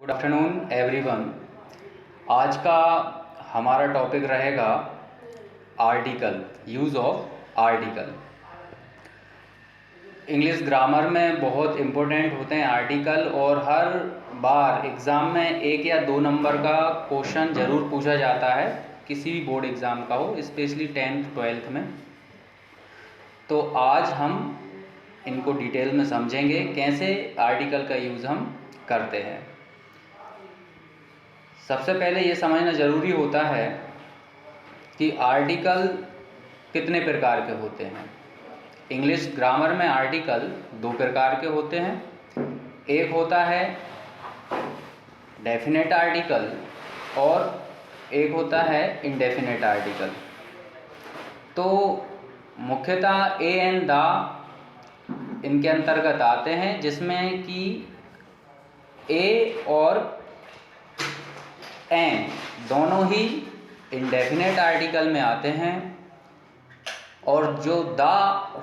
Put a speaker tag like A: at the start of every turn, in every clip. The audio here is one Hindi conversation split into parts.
A: Good afternoon everyone. आज का हमारा टॉपिक रहेगा article, use of article. English grammar में बहुत इम्पोर्टेंट होते हैं आर्टिकल, और हर बार एग्ज़ाम में 1 या 2 नंबर का क्वेश्चन ज़रूर पूछा जाता है, किसी भी बोर्ड एग्ज़ाम का हो, स्पेशली 10th 12th में। तो आज हम इनको डिटेल में समझेंगे कैसे आर्टिकल का यूज़ हम करते हैं। सबसे पहले ये समझना ज़रूरी होता है कि आर्टिकल कितने प्रकार के होते हैं। इंग्लिश ग्रामर में आर्टिकल 2 प्रकार के होते हैं। एक होता है डेफिनेट आर्टिकल और एक होता है इंडेफिनेट आर्टिकल। तो मुख्यतः ए एंड द इनके अंतर्गत आते हैं, जिसमें कि ए और एन दोनों ही इंडेफिनेट आर्टिकल में आते हैं, और जो द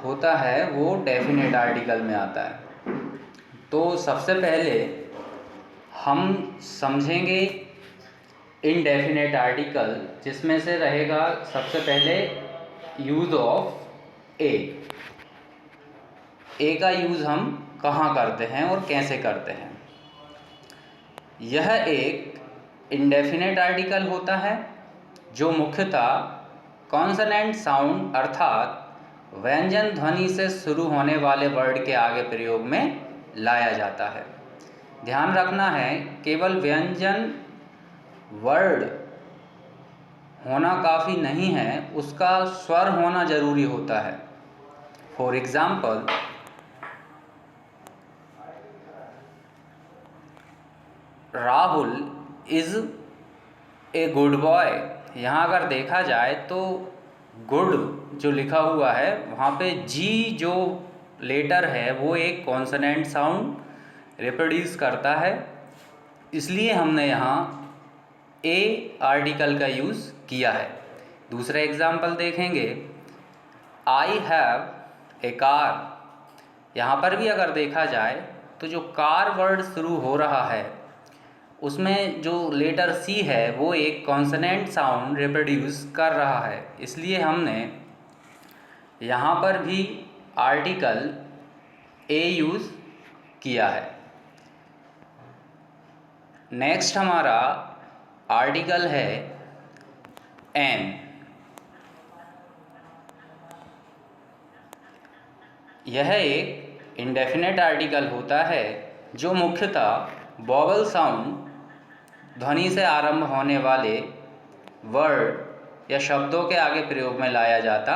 A: होता है वो डेफिनेट आर्टिकल में आता है। तो सबसे पहले हम समझेंगे इनडेफिनेट आर्टिकल, जिसमें से रहेगा सबसे पहले यूज़ ऑफ ए। ए का यूज़ हम कहाँ करते हैं और कैसे करते हैं। यह एक इंडेफिनेट आर्टिकल होता है जो मुख्यतः कॉन्सोनेंट साउंड अर्थात व्यंजन ध्वनि से शुरू होने वाले वर्ड के आगे प्रयोग में लाया जाता है। ध्यान रखना है, केवल व्यंजन वर्ड होना काफ़ी नहीं है, उसका स्वर होना ज़रूरी होता है। For example, Rahul is a good boy. यहाँ अगर देखा जाए तो गुड जो लिखा हुआ है वहाँ पे जी जो लेटर है वो एक कॉन्सोनेंट साउंड रिप्रोड्यूस करता है, इसलिए हमने यहाँ ए आर्टिकल का यूज़ किया है। दूसरा एग्जाम्पल देखेंगे, आई हैव ए कार। यहाँ पर भी अगर देखा जाए तो जो कार वर्ड शुरू हो रहा है उसमें जो लेटर सी है वो एक कॉन्सोनेंट साउंड रिप्रोड्यूस कर रहा है, इसलिए हमने यहाँ पर भी आर्टिकल ए यूज़ किया है। नेक्स्ट हमारा आर्टिकल है एन। यह एक इंडेफिनेट आर्टिकल होता है जो मुख्यतः वॉवल साउंड ध्वनि से आरंभ होने वाले वर्ड या शब्दों के आगे प्रयोग में लाया जाता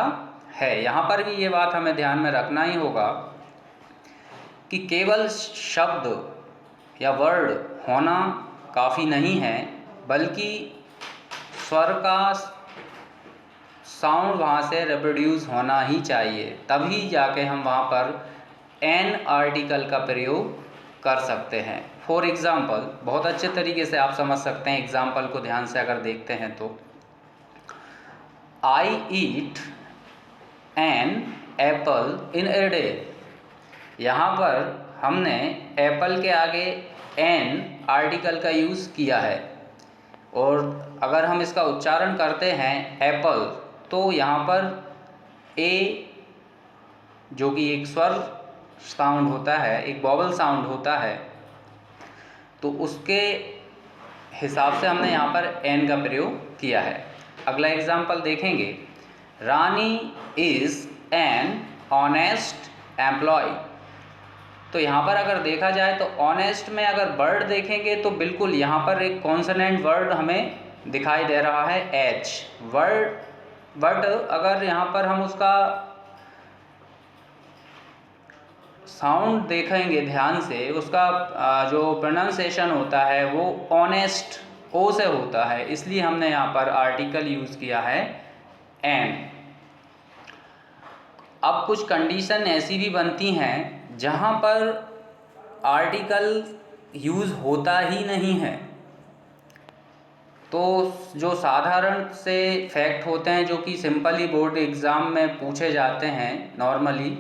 A: है। यहाँ पर भी ये बात हमें ध्यान में रखना ही होगा कि केवल शब्द या वर्ड होना काफ़ी नहीं है, बल्कि स्वर का साउंड वहाँ से रिप्रोड्यूस होना ही चाहिए, तभी जाके हम वहाँ पर एन आर्टिकल का प्रयोग कर सकते हैं। फॉर एग्ज़ाम्पल, बहुत अच्छे तरीके से आप समझ सकते हैं एग्ज़ाम्पल को ध्यान से अगर देखते हैं तो, I eat an apple in a day. यहाँ पर हमने एप्पल के आगे एन आर्टिकल का यूज़ किया है, और अगर हम इसका उच्चारण करते हैं एप्पल, तो यहाँ पर ए जो कि एक स्वर साउंड होता है, एक वॉवल साउंड होता है, तो उसके हिसाब से हमने यहाँ पर एन का प्रयोग किया है। अगला एग्जाम्पल देखेंगे, रानी इज़ एन ऑनेस्ट एम्प्लॉय। तो यहाँ पर अगर देखा जाए तो ऑनेस्ट में अगर वर्ड देखेंगे तो बिल्कुल यहाँ पर एक कॉन्सोनेंट वर्ड हमें दिखाई दे रहा है एच वर्ड, बट अगर यहाँ पर हम उसका साउंड देखेंगे ध्यान से, उसका जो प्रोनाउंसिएशन होता है वो ऑनेस्ट ओ से होता है, इसलिए हमने यहाँ पर आर्टिकल यूज़ किया है एन। अब कुछ कंडीशन ऐसी भी बनती हैं जहाँ पर आर्टिकल यूज़ होता ही नहीं है। तो जो साधारण से फैक्ट होते हैं जो कि सिंपली बोर्ड एग्ज़ाम में पूछे जाते हैं नॉर्मली,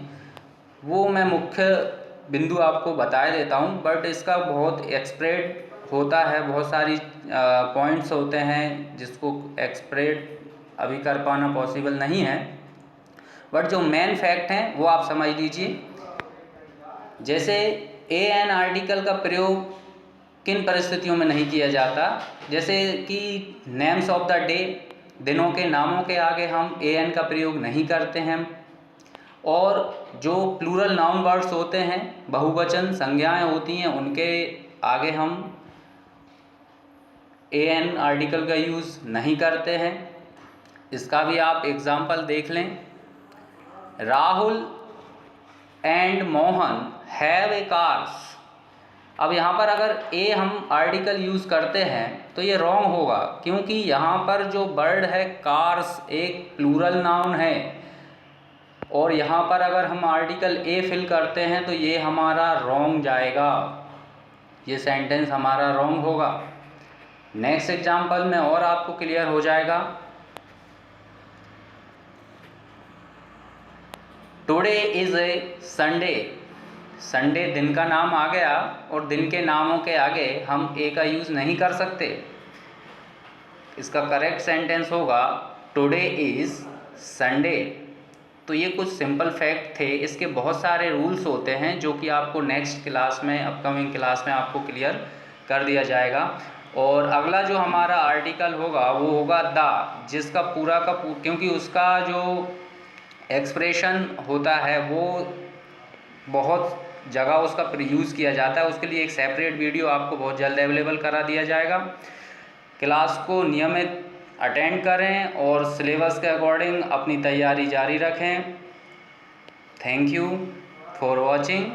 A: वो मैं मुख्य बिंदु आपको बता देता हूँ, बट इसका बहुत एक्सप्रेड होता है, बहुत सारी पॉइंट्स होते हैं जिसको एक्सप्रेस अभी कर पाना पॉसिबल नहीं है, बट जो मेन फैक्ट हैं वो आप समझ लीजिए। जैसे एन आर्टिकल का प्रयोग किन परिस्थितियों में नहीं किया जाता, जैसे कि नेम्स ऑफ द डे, दिनों के नामों के आगे हम एन का प्रयोग नहीं करते हैं, और जो प्लूरल नाउन वर्ड्स होते हैं, बहुवचन संज्ञाएं होती हैं, उनके आगे हम एन आर्टिकल का यूज़ नहीं करते हैं। इसका भी आप एग्जाम्पल देख लें। Rahul and Mohan have a cars. अब यहाँ पर अगर ए हम आर्टिकल यूज़ करते हैं तो ये रॉन्ग होगा, क्योंकि यहाँ पर जो वर्ड है कार्स एक प्लूरल नाउन है, और यहाँ पर अगर हम आर्टिकल ए फिल करते हैं तो ये हमारा रॉन्ग जाएगा, ये सेंटेंस हमारा रॉन्ग होगा। नेक्स्ट एग्जाम्पल में और आपको क्लियर हो जाएगा। Today is a Sunday. Sunday दिन का नाम आ गया, और दिन के नामों के आगे हम ए का यूज़ नहीं कर सकते। इसका करेक्ट सेंटेंस होगा टुडे इज़ संडे। तो ये कुछ सिंपल फैक्ट थे, इसके बहुत सारे रूल्स होते हैं जो कि आपको नेक्स्ट क्लास में, अपकमिंग क्लास में आपको क्लियर कर दिया जाएगा। और अगला जो हमारा आर्टिकल होगा वो होगा द, जिसका पूरा का क्योंकि उसका जो एक्सप्रेशन होता है वो बहुत जगह उसका यूज़ किया जाता है, उसके लिए एक सेपरेट वीडियो आपको बहुत जल्द अवेलेबल करा दिया जाएगा। क्लास को नियमित अटेंड करें और सिलेबस के अकॉर्डिंग अपनी तैयारी जारी रखें। Thank you for watching.